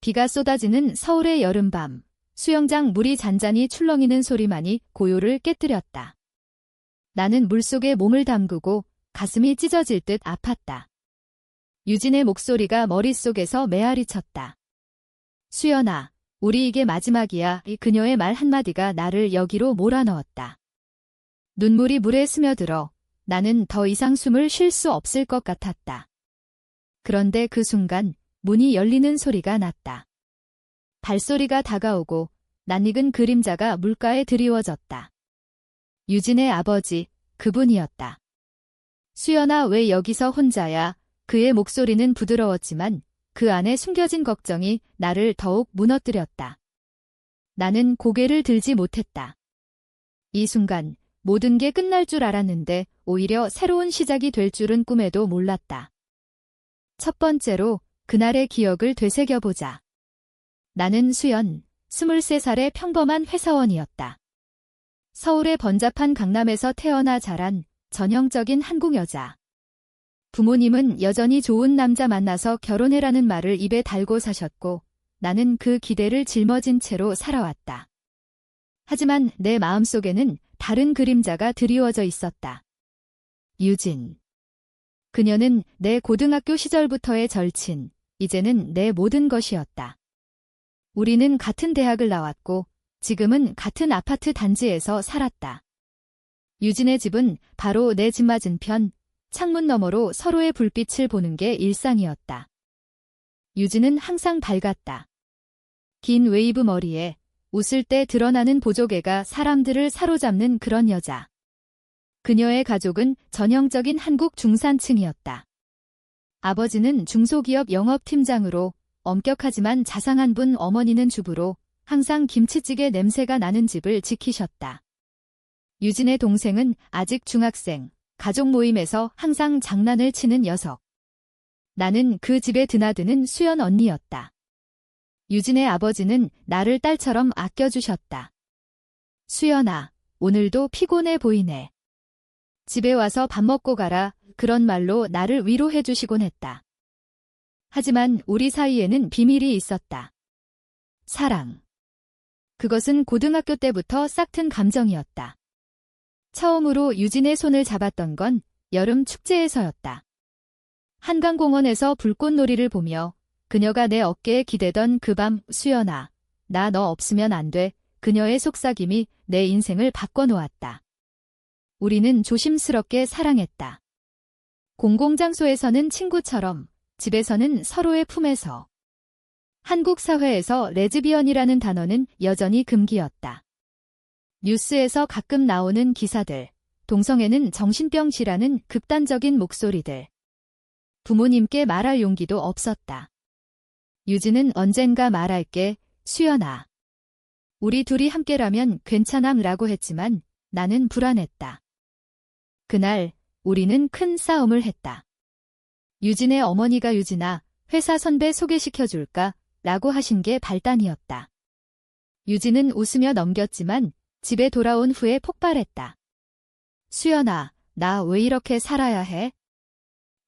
비가 쏟아지는 서울의 여름밤, 수영장 물이 잔잔히 출렁이는 소리만이 고요를 깨뜨렸다. 나는 물속에 몸을 담그고 가슴이 찢어질 듯 아팠다. 유진의 목소리가 머릿속에서 메아리쳤다. 수연아, 우리 이게 마지막이야. 그녀의 말 한마디가 나를 여기로 몰아넣었다. 눈물이 물에 스며들어 나는 더 이상 숨을 쉴 수 없을 것 같았다. 그런데 그 순간 문이 열리는 소리가 났다. 발소리가 다가오고 낯익은 그림자가 물가에 드리워졌다. 유진의 아버지, 그분이었다. 수연아, 왜 여기서 혼자야? 그의 목소리는 부드러웠지만 그 안에 숨겨진 걱정이 나를 더욱 무너뜨렸다. 나는 고개를 들지 못했다. 이 순간 모든 게 끝날 줄 알았는데 오히려 새로운 시작이 될 줄은 꿈에도 몰랐다. 첫 번째로 그날의 기억을 되새겨보자. 나는 수연, 23살의 평범한 회사원이었다. 서울의 번잡한 강남에서 태어나 자란 전형적인 한국 여자. 부모님은 여전히 좋은 남자 만나서 결혼해라는 말을 입에 달고 사셨고 나는 그 기대를 짊어진 채로 살아왔다. 하지만 내 마음속에는 다른 그림자가 드리워져 있었다. 유진. 그녀는 내 고등학교 시절부터의 절친, 이제는 내 모든 것이었다. 우리는 같은 대학을 나왔고 지금은 같은 아파트 단지에서 살았다. 유진의 집은 바로 내 집 맞은편, 창문 너머로 서로의 불빛을 보는 게 일상이었다. 유진은 항상 밝았다. 긴 웨이브 머리에 웃을 때 드러나는 보조개가 사람들을 사로잡는 그런 여자. 그녀의 가족은 전형적인 한국 중산층이었다. 아버지는 중소기업 영업팀장으로 엄격하지만 자상한 분, 어머니는 주부로 항상 김치찌개 냄새가 나는 집을 지키셨다. 유진의 동생은 아직 중학생, 가족 모임에서 항상 장난을 치는 녀석. 나는 그 집에 드나드는 수연 언니였다. 유진의 아버지는 나를 딸처럼 아껴주셨다. 수연아, 오늘도 피곤해 보이네. 집에 와서 밥 먹고 가라. 그런 말로 나를 위로해 주시곤 했다. 하지만 우리 사이에는 비밀이 있었다. 사랑. 그것은 고등학교 때부터 싹튼 감정이었다. 처음으로 유진의 손을 잡았던 건 여름 축제에서였다. 한강공원에서 불꽃놀이를 보며 그녀가 내 어깨에 기대던 그 밤, 수연아, 나 너 없으면 안 돼. 그녀의 속삭임이 내 인생을 바꿔놓았다. 우리는 조심스럽게 사랑했다. 공공장소에서는 친구처럼, 집에서는 서로의 품에서. 한국 사회에서 레즈비언이라는 단어는 여전히 금기였다. 뉴스에서 가끔 나오는 기사들, 동성애는 정신병치라는 극단적인 목소리들. 부모님께 말할 용기도 없었다. 유진은 언젠가 말할게, 수연아. 우리 둘이 함께라면 괜찮ам라고 했지만 나는 불안했다. 그날 우리는 큰 싸움을 했다. 유진의 어머니가 유진아, 회사 선배 소개시켜줄까? 라고 하신 게 발단이었다. 유진은 웃으며 넘겼지만 집에 돌아온 후에 폭발했다. 수연아, 나 왜 이렇게 살아야 해?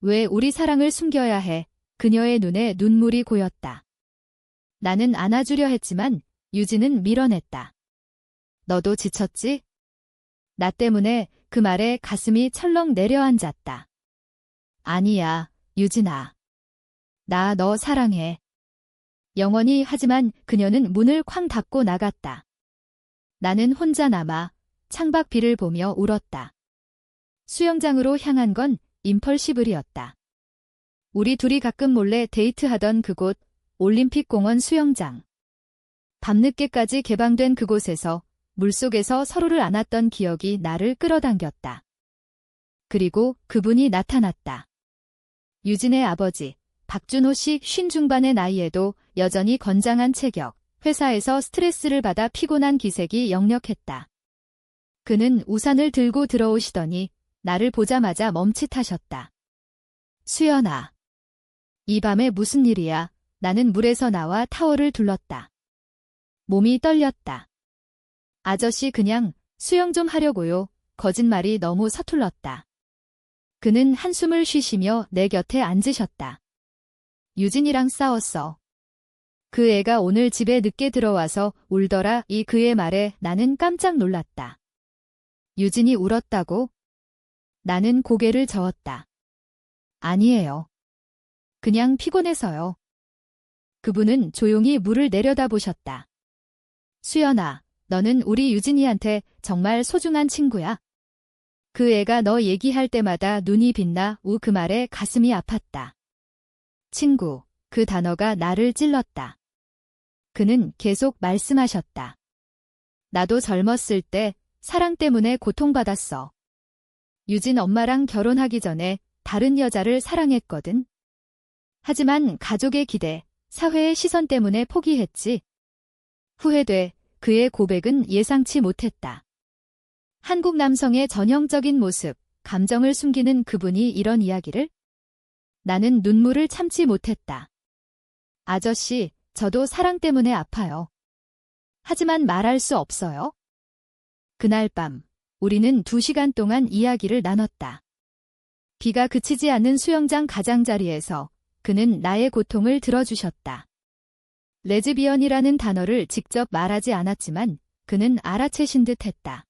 왜 우리 사랑을 숨겨야 해? 그녀의 눈에 눈물이 고였다. 나는 안아주려 했지만 유진은 밀어냈다. 너도 지쳤지? 나 때문에 그 말에 가슴이 철렁 내려앉았다. 아니야, 유진아. 나 너 사랑해. 영원히. 하지만 그녀는 문을 쾅 닫고 나갔다. 나는 혼자 남아 창밖 비를 보며 울었다. 수영장으로 향한 건 임펄시블이었다. 우리 둘이 가끔 몰래 데이트하던 그곳, 올림픽공원 수영장. 밤늦게까지 개방된 그곳에서 물속에서 서로를 안았던 기억이 나를 끌어당겼다. 그리고 그분이 나타났다. 유진의 아버지, 박준호 씨. 50중반의 나이에도 여전히 건장한 체격, 회사에서 스트레스를 받아 피곤한 기색이 역력했다. 그는 우산을 들고 들어오시더니 나를 보자마자 멈칫하셨다. 수연아. 이 밤에 무슨 일이야? 나는 물에서 나와 타월을 둘렀다. 몸이 떨렸다. 아저씨 그냥 수영 좀 하려고요. 거짓말이 너무 서툴렀다. 그는 한숨을 쉬시며 내 곁에 앉으셨다. 유진이랑 싸웠어. 그 애가 오늘 집에 늦게 들어와서 울더라. 이 그의 말에 나는 깜짝 놀랐다. 유진이 울었다고? 나는 고개를 저었다. 아니에요. 그냥 피곤해서요. 그분은 조용히 물을 내려다보셨다. 수연아, 너는 우리 유진이한테 정말 소중한 친구야. 그 애가 너 얘기할 때마다 눈이 빛나. 그 말에 가슴이 아팠다. 친구, 그 단어가 나를 찔렀다. 그는 계속 말씀하셨다. 나도 젊었을 때 사랑 때문에 고통받았어. 유진 엄마랑 결혼하기 전에 다른 여자를 사랑했거든. 하지만 가족의 기대, 사회의 시선 때문에 포기했지. 후회돼. 그의 고백은 예상치 못했다. 한국 남성의 전형적인 모습, 감정을 숨기는 그분이 이런 이야기를? 나는 눈물을 참지 못했다. 아저씨, 저도 사랑 때문에 아파요. 하지만 말할 수 없어요. 그날 밤, 우리는 2시간 동안 이야기를 나눴다. 비가 그치지 않는 수영장 가장자리에서 그는 나의 고통을 들어주셨다. 레즈비언이라는 단어를 직접 말하지 않았지만 그는 알아채신 듯 했다.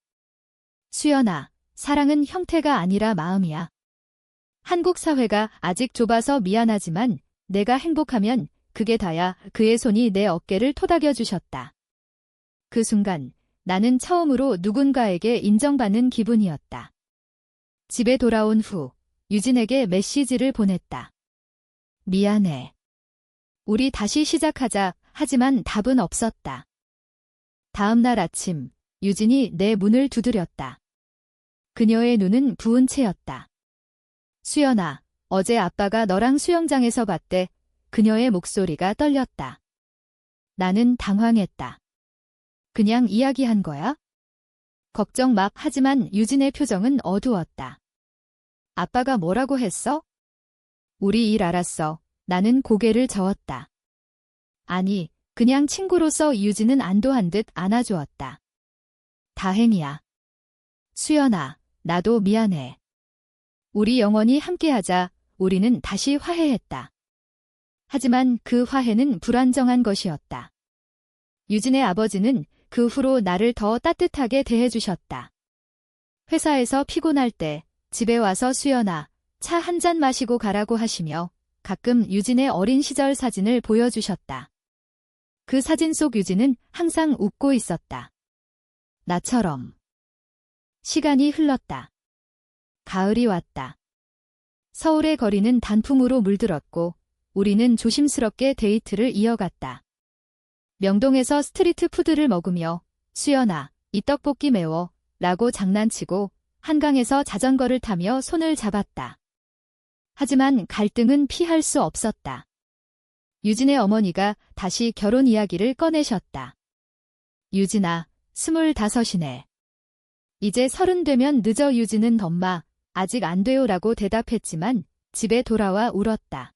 수연아, 사랑은 형태가 아니라 마음이야. 한국 사회가 아직 좁아서 미안하지만 내가 행복하면 그게 다야. 그의 손이 내 어깨를 토닥여 주셨다. 그 순간 나는 처음으로 누군가에게 인정받는 기분이었다. 집에 돌아온 후 유진에게 메시지를 보냈다. 미안해. 우리 다시 시작하자. 하지만 답은 없었다. 다음 날 아침 유진이 내 문을 두드렸다. 그녀의 눈은 부은 채였다. 수연아, 어제 아빠가 너랑 수영장에서 봤대. 그녀의 목소리가 떨렸다. 나는 당황했다. 그냥 이야기한 거야? 걱정 막. 하지만 유진의 표정은 어두웠다. 아빠가 뭐라고 했어? 우리 일 알았어. 나는 고개를 저었다. 아니, 그냥 친구로서. 유진은 안도한 듯 안아주었다. 다행이야. 수연아, 나도 미안해. 우리 영원히 함께하자. 우리는 다시 화해했다. 하지만 그 화해는 불안정한 것이었다. 유진의 아버지는 그 후로 나를 더 따뜻하게 대해주셨다. 회사에서 피곤할 때 집에 와서 수연아, 차 한 잔 마시고 가라고 하시며 가끔 유진의 어린 시절 사진을 보여주셨다. 그 사진 속 유진은 항상 웃고 있었다. 나처럼. 시간이 흘렀다. 가을이 왔다. 서울의 거리는 단풍으로 물들었고 우리는 조심스럽게 데이트를 이어갔다. 명동에서 스트리트 푸드를 먹으며 수연아, 이 떡볶이 매워 라고 장난치고 한강에서 자전거를 타며 손을 잡았다. 하지만 갈등은 피할 수 없었다. 유진의 어머니가 다시 결혼 이야기를 꺼내셨다. 유진아, 25이네. 이제 30 되면 늦어. 유진은 엄마, 아직 안 돼요 라고 대답했지만 집에 돌아와 울었다.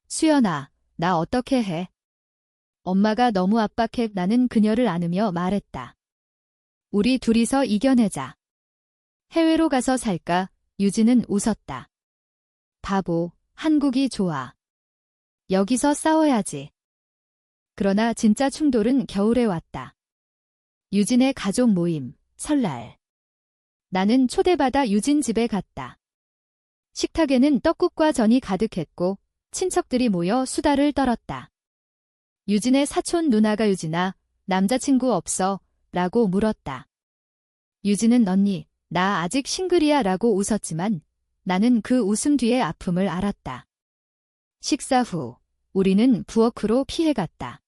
수연아, 나 어떻게 해? 엄마가 너무 압박해. 나는 그녀를 안으며 말했다. 우리 둘이서 이겨내자. 해외로 가서 살까? 유진은 웃었다. 바보, 한국이 좋아. 여기서 싸워야지. 그러나 진짜 충돌은 겨울에 왔다. 유진의 가족 모임, 설날. 나는 초대받아 유진 집에 갔다. 식탁에는 떡국과 전이 가득했고 친척들이 모여 수다를 떨었다. 유진의 사촌 누나가 유진아, 남자친구 없어? 라고 물었다. 유진은 언니, 나 아직 싱글이야 라고 웃었지만 나는 그 웃음 뒤의 아픔을 알았다. 식사 후 우리는 부엌으로 피해갔다.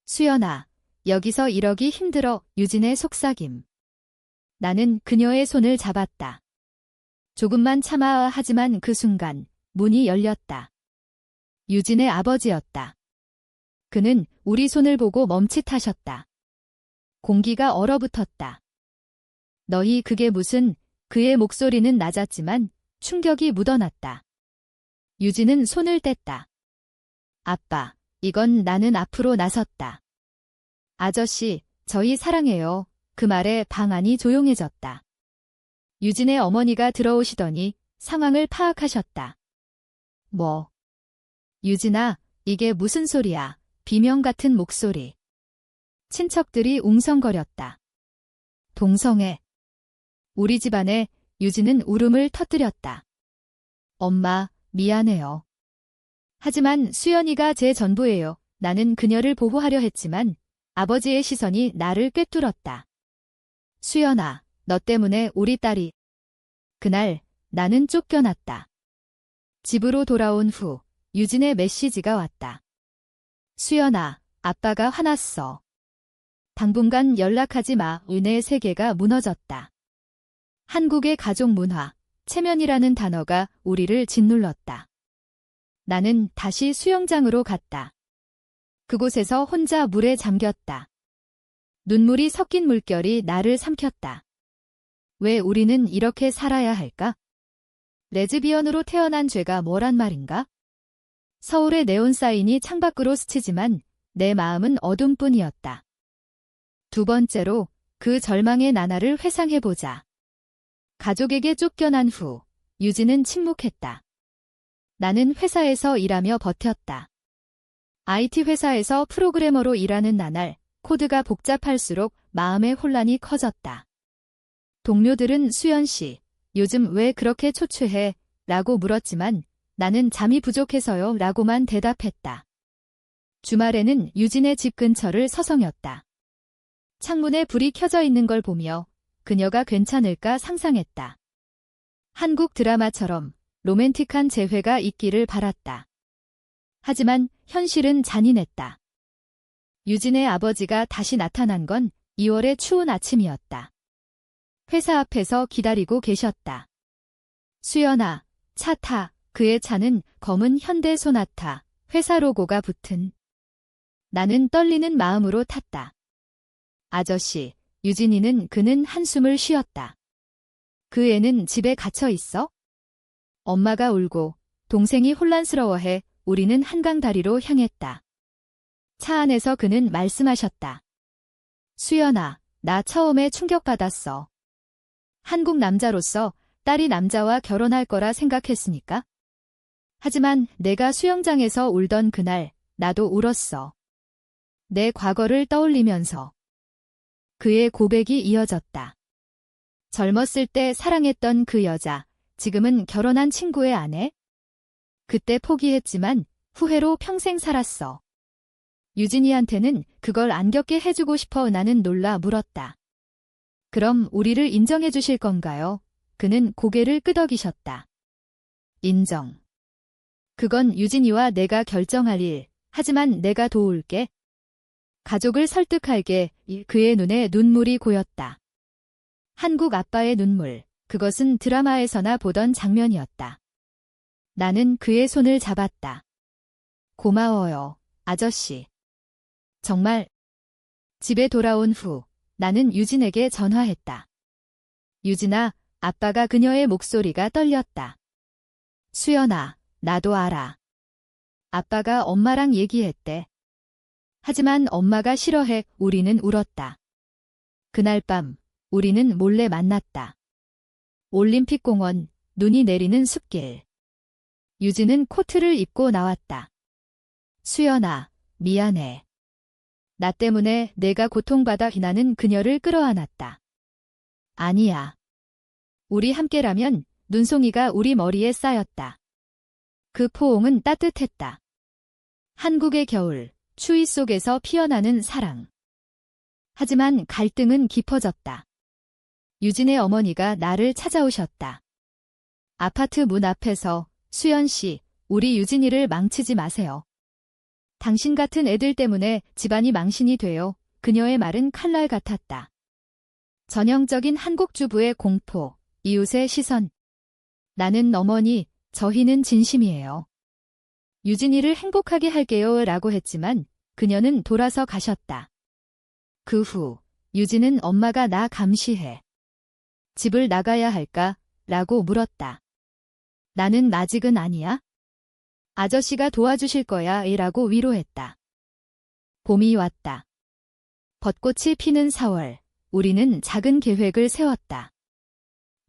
수연아, 여기서 이러기 힘들어. 유진의 속삭임. 나는 그녀의 손을 잡았다. 조금만 참아. 하지만 그 순간 문이 열렸다. 유진의 아버지였다. 그는 우리 손을 보고 멈칫하셨다. 공기가 얼어붙었다. 너희 그게 무슨? 그의 목소리는 낮았지만 충격이 묻어났다. 유진은 손을 뗐다. 아빠, 이건. 나는 앞으로 나섰다. 아저씨, 저희 사랑해요. 그 말에 방 안이 조용해졌다. 유진의 어머니가 들어오시더니 상황을 파악하셨다. 뭐? 유진아, 이게 무슨 소리야? 비명 같은 목소리. 친척들이 웅성거렸다. 동성애. 우리 집안에 유진은 울음을 터뜨렸다. 엄마, 미안해요. 하지만 수연이가 제 전부예요. 나는 그녀를 보호하려 했지만 아버지의 시선이 나를 꿰뚫었다. 수연아, 너 때문에 우리 딸이. 그날 나는 쫓겨났다. 집으로 돌아온 후 유진의 메시지가 왔다. 수연아, 아빠가 화났어. 당분간 연락하지 마. 내 세계가 무너졌다. 한국의 가족 문화, 체면이라는 단어가 우리를 짓눌렀다. 나는 다시 수영장으로 갔다. 그곳에서 혼자 물에 잠겼다. 눈물이 섞인 물결이 나를 삼켰다. 왜 우리는 이렇게 살아야 할까? 레즈비언으로 태어난 죄가 뭐란 말인가? 서울의 네온 사인이 창밖으로 스치지만 내 마음은 어둠뿐이었다. 두 번째로 그 절망의 나날을 회상해보자. 가족에게 쫓겨난 후 유진은 침묵했다. 나는 회사에서 일하며 버텼다. IT 회사에서 프로그래머로 일하는 나날 코드가 복잡할수록 마음의 혼란이 커졌다. 동료들은 수연 씨, 요즘 왜 그렇게 초췌해? 라고 물었지만 나는 잠이 부족해서요 라고만 대답했다. 주말에는 유진의 집 근처를 서성였다. 창문에 불이 켜져 있는 걸 보며 그녀가 괜찮을까 상상했다. 한국 드라마처럼 로맨틱한 재회가 있기를 바랐다. 하지만 현실은 잔인했다. 유진의 아버지가 다시 나타난 건 2월의 추운 아침이었다. 회사 앞에서 기다리고 계셨다. 수연아, 차 타. 그의 차는 검은 현대 소나타, 회사 로고가 붙은. 나는 떨리는 마음으로 탔다. 아저씨, 유진이는 그는 한숨을 쉬었다. 그 애는 집에 갇혀 있어? 엄마가 울고 동생이 혼란스러워해 우리는 한강 다리로 향했다. 차 안에서 그는 말씀하셨다. 수연아, 나 처음에 충격받았어. 한국 남자로서 딸이 남자와 결혼할 거라 생각했으니까. 하지만 내가 수영장에서 울던 그날 나도 울었어. 내 과거를 떠올리면서. 그의 고백이 이어졌다. 젊었을 때 사랑했던 그 여자, 지금은 결혼한 친구의 아내? 그때 포기했지만 후회로 평생 살았어. 유진이한테는 그걸 안 겪게 해주고 싶어. 나는 놀라 물었다. 그럼 우리를 인정해 주실 건가요? 그는 고개를 끄덕이셨다. 인정. 그건 유진이와 내가 결정할 일, 하지만 내가 도울게. 가족을 설득할게. 그의 눈에 눈물이 고였다. 한국 아빠의 눈물, 그것은 드라마에서나 보던 장면이었다. 나는 그의 손을 잡았다. 고마워요, 아저씨. 정말. 집에 돌아온 후 나는 유진에게 전화했다. 유진아, 아빠가. 그녀의 목소리가 떨렸다. 수연아, 나도 알아. 아빠가 엄마랑 얘기했대. 하지만 엄마가 싫어해. 우리는 울었다. 그날 밤 우리는 몰래 만났다. 올림픽공원, 눈이 내리는 숲길. 유진은 코트를 입고 나왔다. 수연아, 미안해. 나 때문에 내가 고통받아. 나는 그녀를 끌어안았다. 아니야. 우리 함께라면. 눈송이가 우리 머리에 쌓였다. 그 포옹은 따뜻했다. 한국의 겨울, 추위 속에서 피어나는 사랑. 하지만 갈등은 깊어졌다. 유진의 어머니가 나를 찾아오셨다. 아파트 문 앞에서, 수연 씨, 우리 유진이를 망치지 마세요. 당신 같은 애들 때문에 집안이 망신이 돼요. 그녀의 말은 칼날 같았다. 전형적인 한국 주부의 공포, 이웃의 시선. 나는 어머니, 저희는 진심이에요. 유진이를 행복하게 할게요 라고 했지만 그녀는 돌아서 가셨다. 그 후 유진은 엄마가 나 감시해. 집을 나가야 할까? 라고 물었다. 나는 아직은 아니야. 아저씨가 도와주실 거야 라고 위로했다. 봄이 왔다. 벚꽃이 피는 4월, 우리는 작은 계획을 세웠다.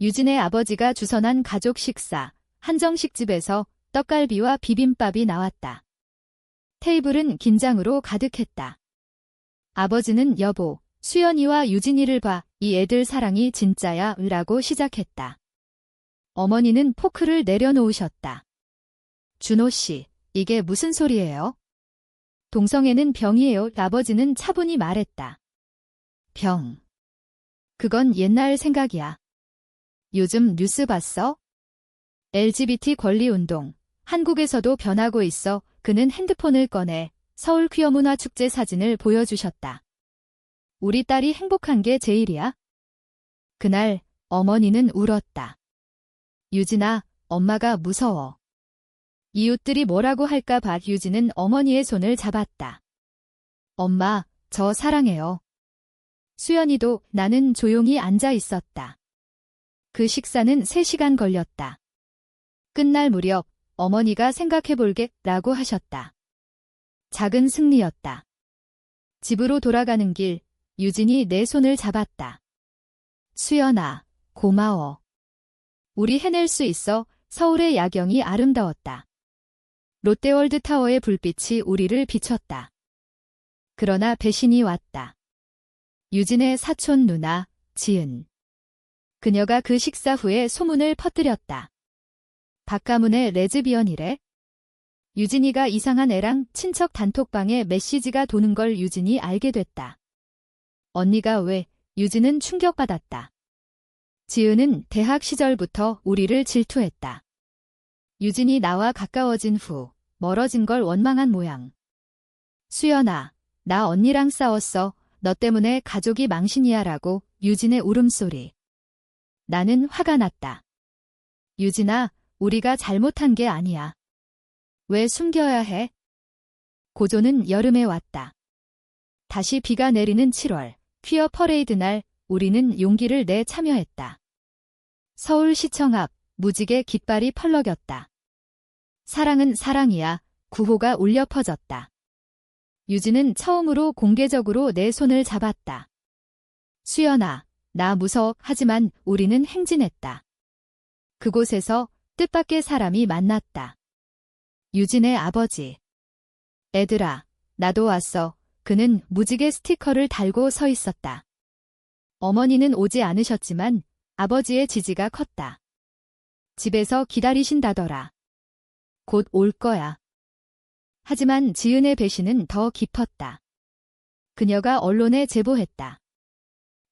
유진의 아버지가 주선한 가족 식사, 한정식 집에서 떡갈비와 비빔밥이 나왔다. 테이블은 긴장으로 가득했다. 아버지는 여보, 수연이와 유진이를 봐. 이 애들 사랑이 진짜야 라고 시작했다. 어머니는 포크를 내려놓으셨다. 준호 씨, 이게 무슨 소리예요? 동성애는 병이에요. 아버지는 차분히 말했다. 병. 그건 옛날 생각이야. 요즘 뉴스 봤어? LGBT 권리운동. 한국에서도 변하고 있어. 그는 핸드폰을 꺼내 서울 퀴어문화축제 사진을 보여주셨다. 우리 딸이 행복한 게 제일이야. 그날 어머니는 울었다. 유진아, 엄마가 무서워. 이웃들이 뭐라고 할까 봐. 유진은 어머니의 손을 잡았다. 엄마, 저 사랑해요. 수연이도. 나는 조용히 앉아 있었다. 그 식사는 3시간 걸렸다. 끝날 무렵 어머니가 생각해볼게 라고 하셨다. 작은 승리였다. 집으로 돌아가는 길, 유진이 내 손을 잡았다. 수연아, 고마워. 우리 해낼 수 있어. 서울의 야경이 아름다웠다. 롯데월드타워의 불빛이 우리를 비췄다. 그러나 배신이 왔다. 유진의 사촌 누나, 지은. 그녀가 그 식사 후에 소문을 퍼뜨렸다. 박가문의 레즈비언이래. 유진이가 이상한 애랑 친척 단톡방에 메시지가 도는 걸 유진이 알게 됐다. 언니가 왜? 유진은 충격받았다. 지은은 대학 시절부터 우리를 질투했다. 유진이 나와 가까워진 후 멀어진 걸 원망한 모양. 수연아, 나 언니랑 싸웠어. 너 때문에 가족이 망신이야 라고. 유진의 울음소리. 나는 화가 났다. 유진아, 우리가 잘못한 게 아니야. 왜 숨겨야 해? 고조는 여름에 왔다. 다시 비가 내리는 7월, 퀴어 퍼레이드 날 우리는 용기를 내 참여했다. 서울시청 앞 무지개 깃발이 펄럭였다. 사랑은 사랑이야. 구호가 울려 퍼졌다. 유진은 처음으로 공개적으로 내 손을 잡았다. 수연아, 나 무서워. 하지만 우리는 행진했다. 그곳에서 뜻밖의 사람이 만났다. 유진의 아버지. 애들아, 나도 왔어. 그는 무지개 스티커를 달고 서 있었다. 어머니는 오지 않으셨지만 아버지의 지지가 컸다. 집에서 기다리신다더라. 곧 올 거야. 하지만 지은의 배신은 더 깊었다. 그녀가 언론에 제보했다.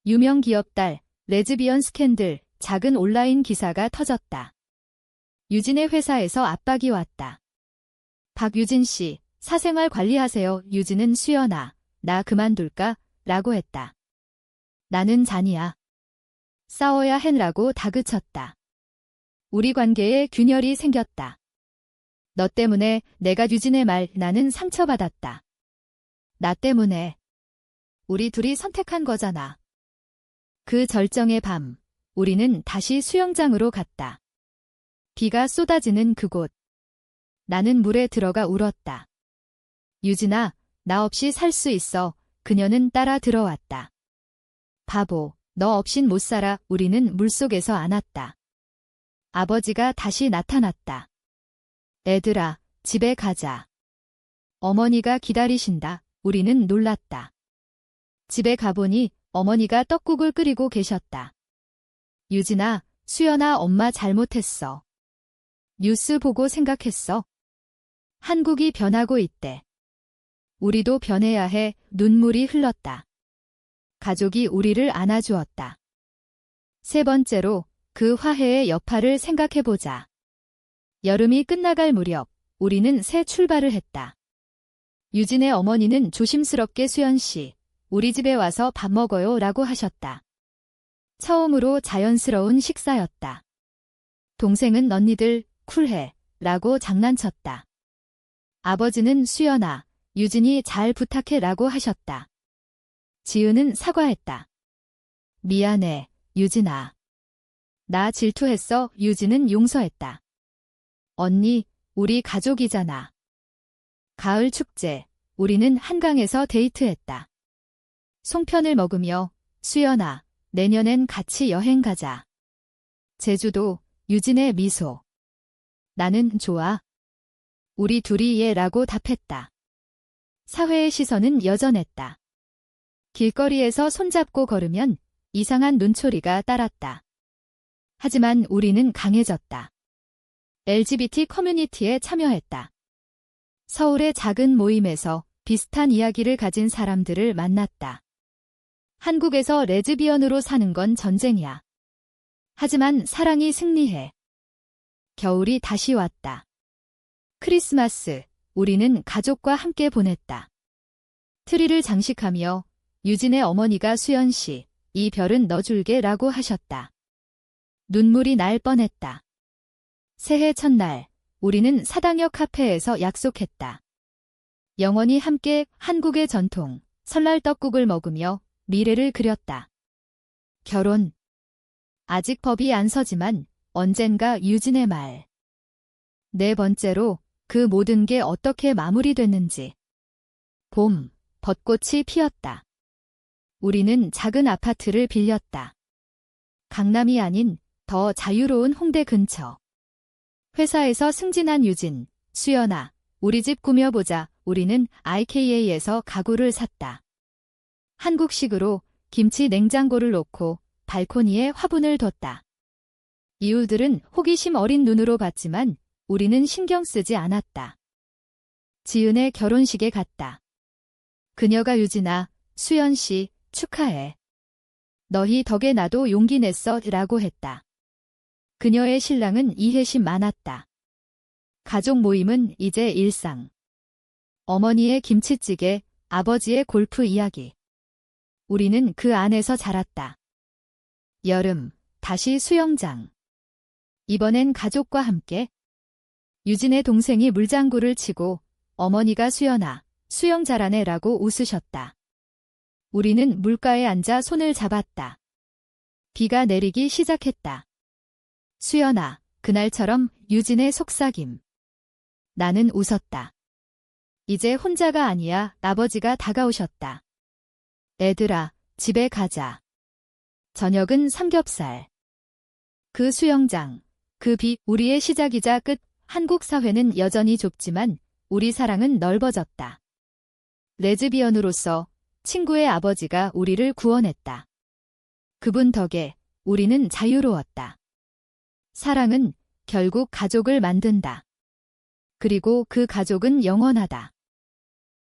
유명 기업 딸, 레즈비언 스캔들, 작은 온라인 기사가 터졌다. 유진의 회사에서 압박이 왔다. 박유진 씨, 사생활 관리하세요. 유진은 수연아, 나 그만둘까? 라고 했다. 나는 잔이야. 싸워야 해라고 다그쳤다. 우리 관계에 균열이 생겼다. 너 때문에 내가 유진의 말 나는 상처받았다. 나 때문에. 우리 둘이 선택한 거잖아. 그 절정의 밤, 우리는 다시 수영장으로 갔다. 비가 쏟아지는 그곳. 나는 물에 들어가 울었다. 유진아, 나 없이 살 수 있어. 그녀는 따라 들어왔다. 바보, 너 없인 못 살아. 우리는 물속에서 안았다. 아버지가 다시 나타났다. 애들아, 집에 가자. 어머니가 기다리신다. 우리는 놀랐다. 집에 가보니 어머니가 떡국을 끓이고 계셨다. 유진아, 수연아, 엄마 잘못했어. 뉴스 보고 생각했어. 한국이 변하고 있대. 우리도 변해야 해. 눈물이 흘렀다. 가족이 우리를 안아주었다. 세 번째로, 그 화해의 여파를 생각해보자. 여름이 끝나갈 무렵, 우리는 새 출발을 했다. 유진의 어머니는 조심스럽게 수연 씨, 우리 집에 와서 밥 먹어요 라고 하셨다. 처음으로 자연스러운 식사였다. 동생은 언니들, 쿨해 라고 장난쳤다. 아버지는 수연아, 유진이 잘 부탁해 라고 하셨다. 지은은 사과했다. 미안해, 유진아. 나 질투했어. 유진은 용서했다. 언니, 우리 가족이잖아. 가을 축제, 우리는 한강에서 데이트했다. 송편을 먹으며, 수연아, 내년엔 같이 여행 가자. 제주도, 유진의 미소. 나는 좋아. 우리 둘이 예라고 답했다. 사회의 시선은 여전했다. 길거리에서 손잡고 걸으면 이상한 눈초리가 따랐다. 하지만 우리는 강해졌다. LGBT 커뮤니티에 참여했다. 서울의 작은 모임에서 비슷한 이야기를 가진 사람들을 만났다. 한국에서 레즈비언으로 사는 건 전쟁이야. 하지만 사랑이 승리해. 겨울이 다시 왔다. 크리스마스, 우리는 가족과 함께 보냈다. 트리를 장식하며 유진의 어머니가 수연 씨, 이 별은 너 줄게라고 하셨다. 눈물이 날 뻔했다. 새해 첫날, 우리는 사당역 카페에서 약속했다. 영원히 함께 한국의 전통, 설날 떡국을 먹으며 미래를 그렸다. 결혼. 아직 법이 안 서지만 언젠가 유진의 말. 네 번째로 그 모든 게 어떻게 마무리됐는지. 봄, 벚꽃이 피었다. 우리는 작은 아파트를 빌렸다. 강남이 아닌 더 자유로운 홍대 근처. 회사에서 승진한 유진, 수연아, 우리 집 꾸며보자. 우리는 IKA에서 가구를 샀다. 한국식으로 김치 냉장고를 놓고 발코니에 화분을 뒀다. 이웃들은 호기심 어린 눈으로 봤지만 우리는 신경 쓰지 않았다. 지은의 결혼식에 갔다. 그녀가 유진아, 수연 씨, 축하해. 너희 덕에 나도 용기 냈어 라고 했다. 그녀의 신랑은 이해심 많았다. 가족 모임은 이제 일상. 어머니의 김치찌개, 아버지의 골프 이야기. 우리는 그 안에서 자랐다. 여름, 다시 수영장. 이번엔 가족과 함께. 유진의 동생이 물장구를 치고 어머니가 수연아, 수영 잘하네 라고 웃으셨다. 우리는 물가에 앉아 손을 잡았다. 비가 내리기 시작했다. 수연아, 그날처럼 유진의 속삭임. 나는 웃었다. 이제 혼자가 아니야. 아버지가 다가오셨다. 애들아, 집에 가자. 저녁은 삼겹살. 그 수영장, 그 비, 우리의 시작이자 끝. 한국 사회는 여전히 좁지만 우리 사랑은 넓어졌다. 레즈비언으로서 친구의 아버지가 우리를 구원했다. 그분 덕에 우리는 자유로웠다. 사랑은 결국 가족을 만든다. 그리고 그 가족은 영원하다.